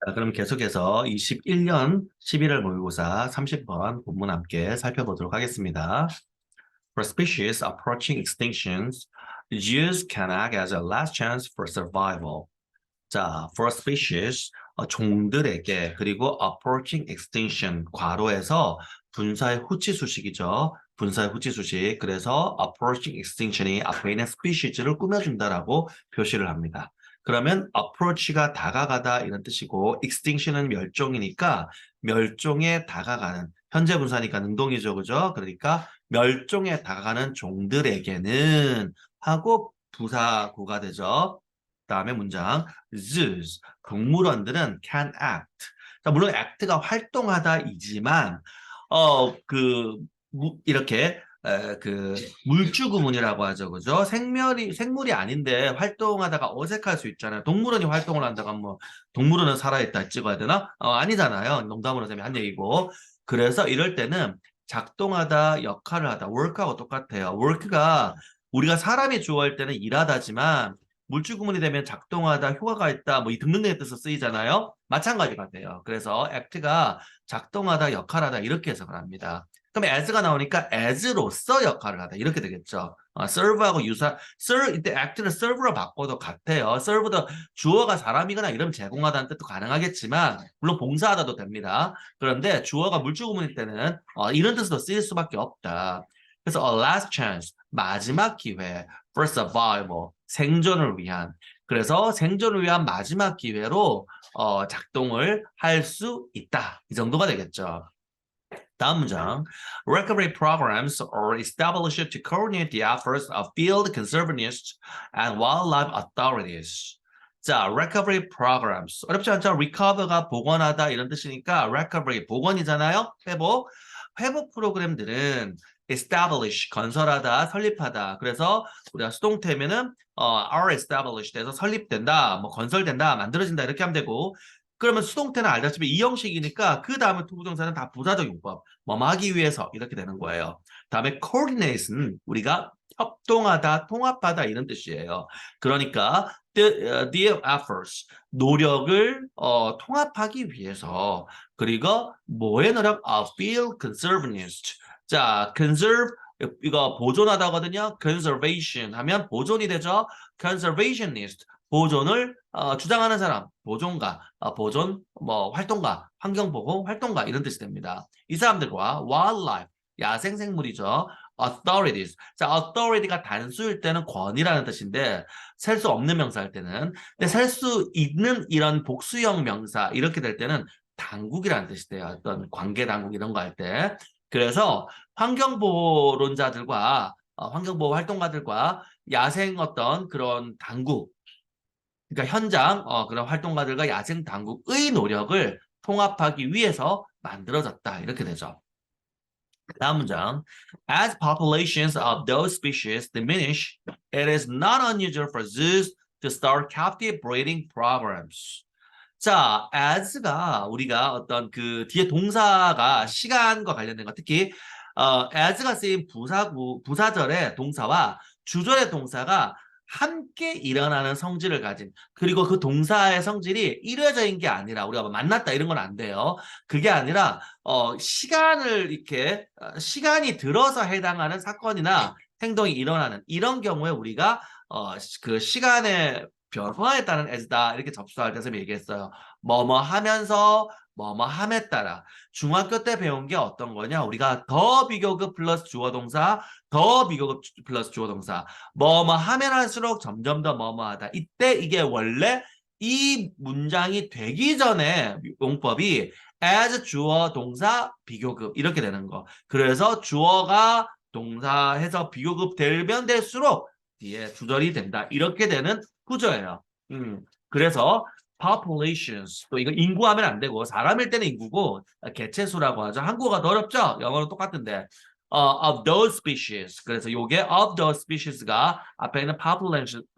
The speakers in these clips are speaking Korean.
자, 그럼 계속해서 21년 11월 모의고사 30번 본문 함께 살펴보도록 하겠습니다. For species approaching extinctions, use can act as a last chance for survival. 자, for species, 종들에게, 그리고 approaching extinction, 괄호에서 분사의 후치수식이죠. 분사의 후치수식. 그래서 approaching extinction이 앞에 있는 species를 꾸며준다라고 표시를 합니다. 그러면 approach가 다가가다 이런 뜻이고 extinction은 멸종이니까 멸종에 다가가는 현재 분사니까 능동이죠. 그죠? 그러니까 멸종에 다가가는 종들에게는 하고 부사구가 되죠. 다음에 문장 zoos 동물원들은 can act. 자, 물론 act가 활동하다이지만 이렇게 그 물주구문이라고 하죠, 그죠? 생물이 아닌데 활동하다가 어색할 수 있잖아요. 동물원이 활동을 한다가 뭐 동물원은 살아있다 찍어야 되나? 아니잖아요. 농담으로 하면 한 얘기고. 그래서 이럴 때는 작동하다, 역할을 하다, work하고 똑같아요. work가 우리가 사람이 주어할 때는 일하다지만 물주구문이 되면 작동하다, 효과가 있다, 뭐 이 등등의 뜻으로 쓰이잖아요. 마찬가지 같아요. 그래서 act가 작동하다, 역할하다 이렇게 해석을 합니다. 그럼 as가 나오니까 as로서 역할을 하다 이렇게 되겠죠. serve하고 이때 act를 serve로 바꿔도 같아요. serve도 주어가 사람이거나 이러면 제공하다는 뜻도 가능하겠지만 물론 봉사하다도 됩니다. 그런데 주어가 물주구문일 때는 이런 뜻으로 쓰일 수밖에 없다. 그래서 a last chance, 마지막 기회, for survival, 생존을 위한. 그래서 생존을 위한 마지막 기회로 작동을 할 수 있다. 이 정도가 되겠죠. 다음 문장. Recovery programs are established to coordinate the efforts of field conservationists and wildlife authorities. 자, recovery programs. 어렵지 않죠? recover가 복원하다 이런 뜻이니까 recovery, 복원이잖아요? 회복. 회복 프로그램들은 establish, 건설하다, 설립하다. 그래서 우리가 수동태면은 are established 해서 설립된다, 뭐 건설된다, 만들어진다 이렇게 하면 되고 그러면 수동태는 알다시피 이 형식이니까 그 다음에 투부정사는 다 부사적 용법. 뭐뭐 하기 위해서 이렇게 되는 거예요. 다음에 coordinate는 우리가 협동하다, 통합하다 이런 뜻이에요. 그러니까 the efforts, 노력을 통합하기 위해서 그리고 뭐의 노력? field conservationist. 자, conserve 이거 보존하다거든요. conservation 하면 보존이 되죠. conservationist 보존을 주장하는 사람, 보존가, 보존 뭐 활동가, 환경보호 활동가 이런 뜻이 됩니다. 이 사람들과 wildlife, 야생생물이죠. authorities. 자, authority가 단수일 때는 권위라는 뜻인데 셀 수 없는 명사 할 때는 근데 셀 수 있는 이런 복수형 명사 이렇게 될 때는 당국이라는 뜻이 돼요. 어떤 관계 당국 이런 거 할 때. 그래서 환경보호론자들과 환경보호 활동가들과 야생 어떤 그런 당국 그러니까 현장 그런 활동가들과 야생 당국의 노력을 통합하기 위해서 만들어졌다. 이렇게 되죠. 다음 문장. As populations of those species diminish, it is not unusual for zoos to start captive breeding programs. 자, as가 우리가 어떤 그 뒤에 동사가 시간과 관련된 거 특히 as가 쓰인 부사절의 동사와 주절의 동사가 함께 일어나는 성질을 가진 그리고 그 동사의 성질이 일회적인 게 아니라 우리가 뭐 만났다 이런 건 안 돼요. 그게 아니라 시간을 이렇게 시간이 들어서 해당하는 사건이나 행동이 일어나는 이런 경우에 우리가 그 시간의 변화에 따른 as다 이렇게 접수할 때 선생님이 얘기했어요. 뭐뭐 하면서 뭐뭐 함에 따라 중학교 때 배운 게 어떤 거냐 우리가 더 비교급 플러스 주어 동사 더 비교급 플러스 주어 동사 뭐뭐 하면 할수록 점점 더 뭐뭐 하다 이때 이게 원래 이 문장이 되기 전에 용법이 as 주어 동사 비교급 이렇게 되는 거 그래서 주어가 동사해서 비교급 되면 될수록 뒤에 주절이 된다 이렇게 되는 구조예요. 그래서 populations 또 이거 인구하면 안 되고 사람일 때는 인구고 개체수라고 하죠. 한국어가 더 어렵죠? 영어는 똑같은데 of those species 그래서 요게 of those species가 앞에 있는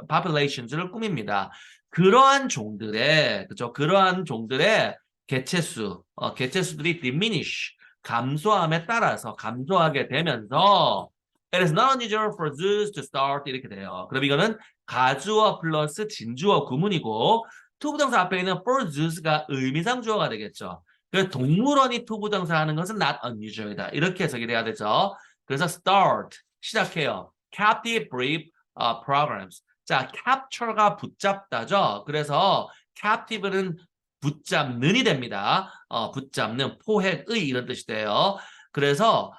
populations를 꾸밉니다. 그러한 종들의 그죠? 그러한 종들의 개체수들이 diminish 감소함에 따라서 감소하게 되면서 it is not unusual for zoos to start 이렇게 돼요. 그럼 이거는 가주어 플러스 진주어 구문이고 투부정사 앞에 있는 for zoo가 의미상 주어가 되겠죠. 그래서 동물원이 투부정사 하는 것은 not unusual이다. 이렇게 해석이 돼야 되죠. 그래서 start, 시작해요. captive brief programs. 자, capture가 붙잡다죠. 그래서 captive는 붙잡는이 됩니다. 붙잡는, 포획의 이런 뜻이 돼요. 그래서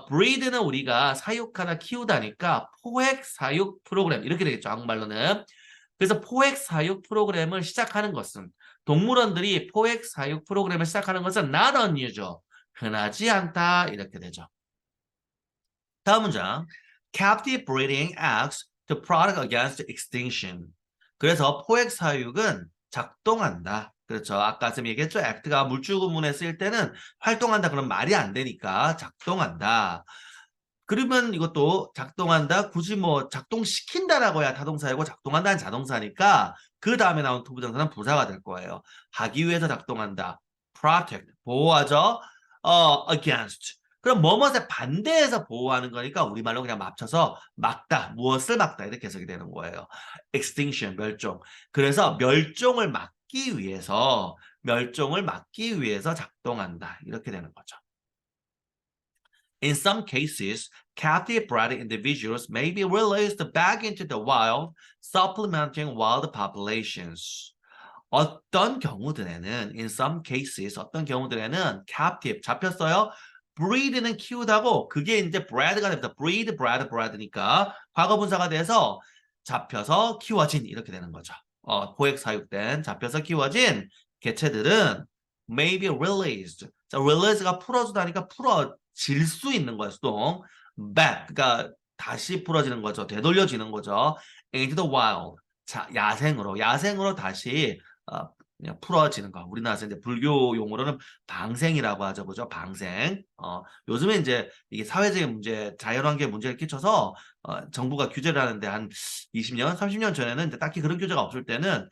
breed는 우리가 사육하다, 키우다니까 포획, 사육 프로그램 이렇게 되겠죠. 한국말로는. 그래서 포획, 사육 프로그램을 시작하는 것은 동물원들이 포획, 사육 프로그램을 시작하는 것은 not unusual. 흔하지 않다 이렇게 되죠. 다음 문장. Captive breeding acts to protect against extinction. 그래서 포획 사육은 작동한다. 그렇죠. 아까 쌤 얘기했죠. act가 물주구문에 쓰일 때는 활동한다 그런 말이 안 되니까 작동한다. 그러면 이것도 작동한다. 굳이 뭐 작동시킨다라고 해야 타동사이고 작동한다는 자동사니까 그 다음에 나온 투부정사는 부사가 될 거예요. 하기 위해서 작동한다. protect, 보호하죠. against. 그럼 뭐뭇에 반대해서 보호하는 거니까 우리말로 그냥 합쳐서 막다, 무엇을 막다 이렇게 해석이 되는 거예요. extinction, 멸종. 그래서 멸종을 막기 위해서 작동한다. 이렇게 되는 거죠. In some cases, captive bred individuals may be released back into the wild, supplementing wild populations. in some cases, 어떤 경우들에는 captive, 잡혔어요. breed는 키우다고, 그게 이제 bred가 됩니다. breed니까 과거 분사가 돼서 잡혀서 키워진 이렇게 되는 거죠. 포획 사육된, 잡혀서 키워진 개체들은 may be released. 자, release가 풀어주다니까 풀어질 수 있는 거예요, 수동. back, 그러니까 다시 풀어지는 거죠. 되돌려지는 거죠. into the wild. 자, 야생으로 다시 그냥 풀어지는 거. 우리나라에서 이제 불교 용어로는 방생이라고 하죠. 그죠? 방생. 요즘에 이제 이게 사회적인 문제, 자연환경에 문제를 끼쳐서 정부가 규제를 하는데 한 20년, 30년 전에는 이제 딱히 그런 규제가 없을 때는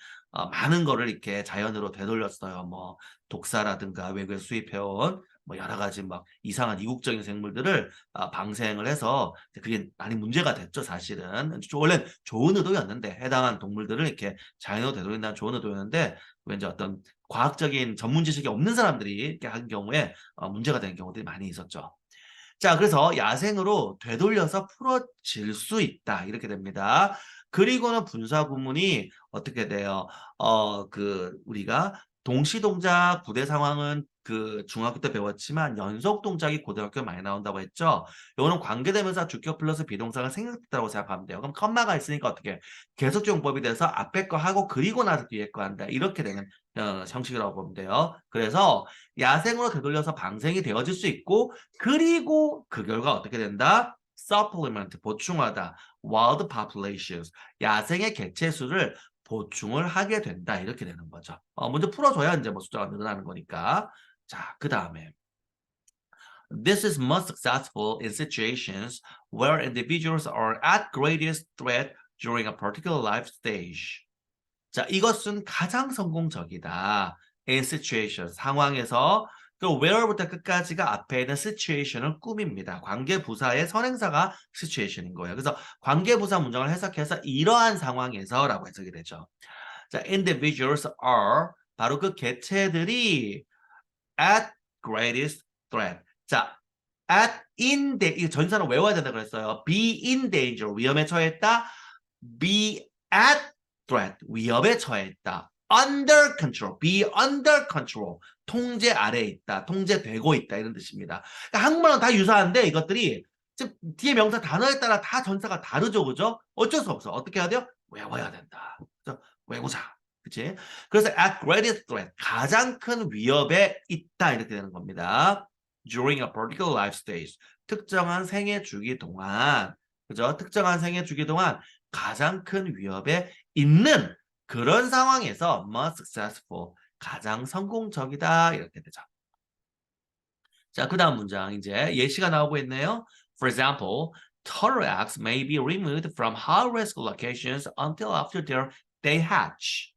많은 거를 이렇게 자연으로 되돌렸어요. 뭐 독사라든가 외국에서 수입해온 뭐 여러 가지 막 이상한 이국적인 생물들을 방생을 해서 그게 많이 문제가 됐죠, 사실은. 원래 좋은 의도였는데 해당한 동물들을 이렇게 자연으로 되돌린다는 좋은 의도였는데 왠지 어떤 과학적인 전문 지식이 없는 사람들이 이렇게 한 경우에 문제가 되는 경우들이 많이 있었죠. 자, 그래서 야생으로 되돌려서 풀어질 수 있다. 이렇게 됩니다. 그리고는 분사 구문이 어떻게 돼요? 우리가 동시동작 부대 상황은 그 중학교 때 배웠지만 연속 동작이 고등학교 많이 나온다고 했죠. 이거는 관계대명사 주격 플러스 비동사가 생략됐다고 생각하면 돼요. 그럼 컴마가 있으니까 어떻게 계속용법이 돼서 앞에 거 하고 그리고 나서 뒤에 거 한다. 이렇게 되는 형식이라고 보면 돼요. 그래서 야생으로 되돌려서 방생이 되어질 수 있고 그리고 그 결과 어떻게 된다? supplement, 보충하다. wild populations, 야생의 개체 수를 보충을 하게 된다. 이렇게 되는 거죠. 먼저 풀어줘야 이제 뭐 숫자가 늘어나는 거니까. 자, 그 다음에 This is most successful in situations where individuals are at greatest threat during a particular life stage. 자, 이것은 가장 성공적이다. in situation, 상황에서 그 where부터 끝까지가 앞에 있는 situation을 꾸밉니다. 관계부사의 선행사가 situation인 거예요. 그래서 관계부사 문장을 해석해서 이러한 상황에서라고 해석이 되죠. 자, individuals are 바로 그 개체들이 at greatest threat. 자, 이 전사는 외워야 된다 그랬어요. be in danger, 위험에 처했다. be at threat, 위협에 처했다. under control, be under control, 통제 아래에 있다, 통제되고 있다 이런 뜻입니다. 그러니까 한국말은 다 유사한데 이것들이 즉 뒤에 명사 단어에 따라 다 전사가 다르죠, 그죠? 어쩔 수 없어. 어떻게 해야 돼요? 외워야 된다. 그죠? 외우자. 그치? 그래서 at greatest threat, 가장 큰 위협에 있다 이렇게 되는 겁니다. during a particular life stage, 특정한 생애 주기 동안, 그죠? 특정한 생애 주기 동안 가장 큰 위협에 있는 그런 상황에서 most successful, 가장 성공적이다 이렇게 되죠. 자, 그 다음 문장 이제 예시가 나오고 있네요. For example, turtle eggs may be removed from high-risk locations until after they hatch.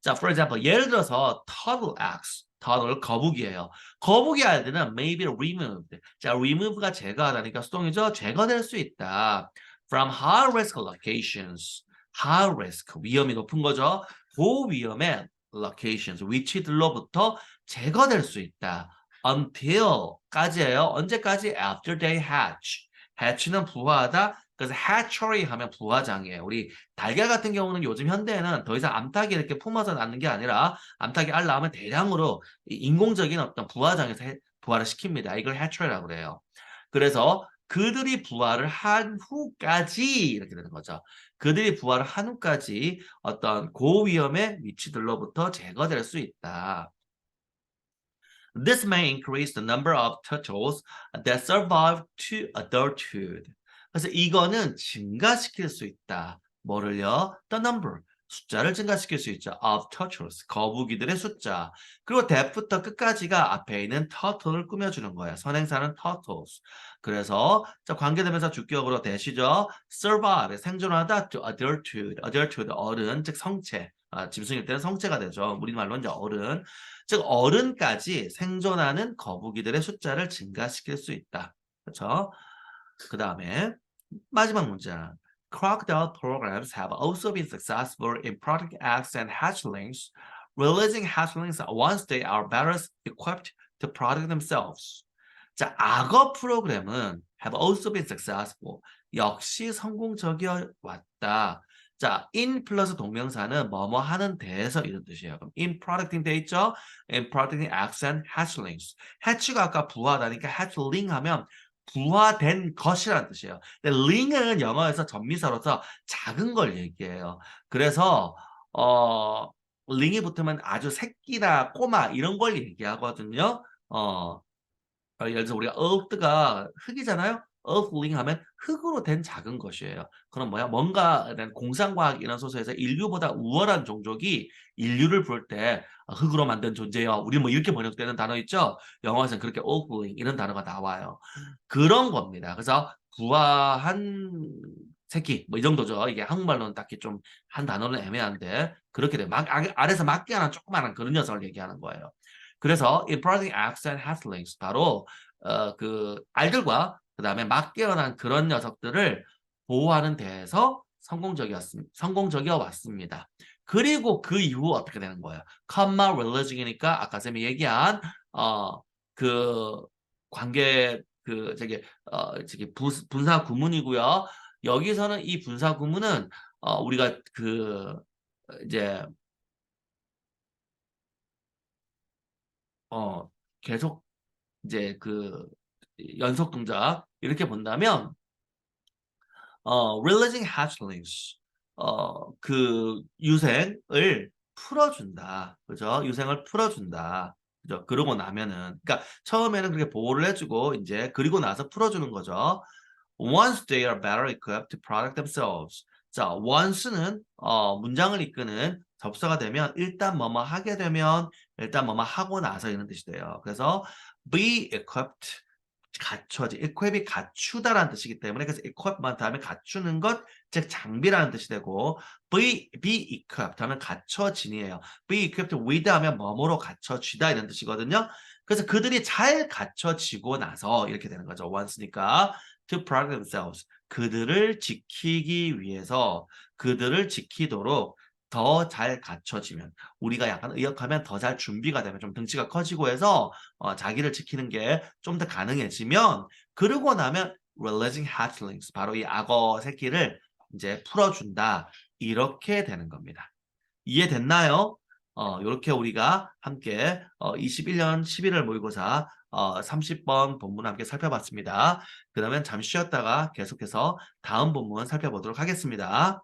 자, for example, 예를 들어서 turtle eggs, turtle 거북이에요. 거북이 알들은 may be removed. 자, remove가 제거하다니까 수동이죠. 제거될 수 있다. From high risk locations. high risk, 위험이 높은 거죠. 고위험의 locations, 위치들로부터 제거될 수 있다. until까지예요. 언제까지? after they hatch. hatch는 부화하다. 그래서 hatchery 하면 부화장이에요. 우리 달걀 같은 경우는 요즘 현대에는 더 이상 암탉이 이렇게 품어서 낳는 게 아니라 암탉이 알 낳으면 대량으로 인공적인 어떤 부화장에서 부화를 시킵니다. 이걸 hatchery라고 그래요. 그래서 그들이 부화를 한 후까지 이렇게 되는 거죠. 그들이 부화를 한 후까지 어떤 고위험의 위치들로부터 제거될 수 있다. This may increase the number of turtles that survive to adulthood. 그래서 이거는 증가시킬 수 있다. 뭐를요? The number. 숫자를 증가시킬 수 있죠. of turtles. 거북이들의 숫자. 그리고 that부터 끝까지가 앞에 있는 turtle을 꾸며주는 거예요. 선행사는 turtles. 그래서 자, 관계대명사 주격으로 대시죠. survive. 생존하다 to adulthood. adulthood 어른, 즉 성체. 짐승일 때는 성체가 되죠. 우리말로 이제 어른. 즉 어른까지 생존하는 거북이들의 숫자를 증가시킬 수 있다. 그렇죠? 그 다음에 마지막 문장. Crocodile programs have also been successful in producing eggs and hatchlings, releasing hatchlings once they are better equipped to protect themselves. 자, 악어 프로그램은 have also been successful. 역시 성공적이어 왔다. 자, in 플러스 동명사는 뭐뭐 하는 데에서 이런 뜻이에요. 그럼 in producting 돼 있죠? in producting eggs and hatchlings. hatch가 아까 부화하다니까 hatchling 하면 부화된 것이라는 뜻이에요. 근데 링은 영어에서 전미사로서 작은 걸 얘기해요. 그래서 링이 붙으면 아주 새끼나 꼬마 이런 걸 얘기하거든요. 예를 들어서 우리가 earth가 흙이잖아요. earthling 하면 흙으로 된 작은 것이에요. 그럼 뭐야? 뭔가 공상과학 이런 소설에서 인류보다 우월한 종족이 인류를 부를 때 흙으로 만든 존재요. 우리 뭐 이렇게 번역되는 단어 있죠? 영어에서는 그렇게 earthling 이런 단어가 나와요. 그런 겁니다. 그래서 부화한 새끼 뭐 이 정도죠. 이게 한국말로는 딱히 좀 한 단어는 애매한데 그렇게 돼. 막 아래서 막기 하나 조그마한 그런 녀석을 얘기하는 거예요. 그래서 in producing eggs and hatchlings 바로 그 알들과 그다음에 막 깨어난 그런 녀석들을 보호하는 데에서 성공적이어 왔습니다. 그리고 그 이후 어떻게 되는 거예요? 컴마 릴리징이니까 아까 쌤이 얘기한 그 관계 저기 분사 구문이고요. 여기서는 이 분사 구문은 우리가 이제 계속 이제 연속 동작 이렇게 본다면 releasing hatchlings 유생을 풀어준다. 그죠? 유생을 풀어준다. 그죠? 그러고 나면은 그러니까 처음에는 그렇게 보호를 해주고 이제 그리고 나서 풀어주는 거죠. Once they are better equipped to protect themselves. 자, once는 문장을 이끄는 접수가 되면 일단 뭐뭐 하게 되면 일단 뭐뭐 하고 나서 이런 뜻이 돼요. 그래서 be equipped 갖춰지. equip이 갖추다라는 뜻이기 때문에 그래서 equip만 다음에 갖추는 것, 즉 장비라는 뜻이 되고 be equipped 하면 갖춰진이에요. be equipped with 하면 뭐뭐로 갖춰지다 이런 뜻이거든요. 그래서 그들이 잘 갖춰지고 나서 이렇게 되는 거죠. once니까 to protect themselves. 그들을 지키기 위해서 그들을 지키도록 더 잘 갖춰지면 우리가 약간 의역하면 더 잘 준비가 되면 좀 등치가 커지고 해서 자기를 지키는 게 좀 더 가능해지면 그러고 나면 releasing hatchlings 바로 이 악어 새끼를 이제 풀어준다 이렇게 되는 겁니다. 이해됐나요? 이렇게 우리가 함께 21년 11월 모의고사 30번 본문 함께 살펴봤습니다. 그러면 잠시 쉬었다가 계속해서 다음 본문 살펴보도록 하겠습니다.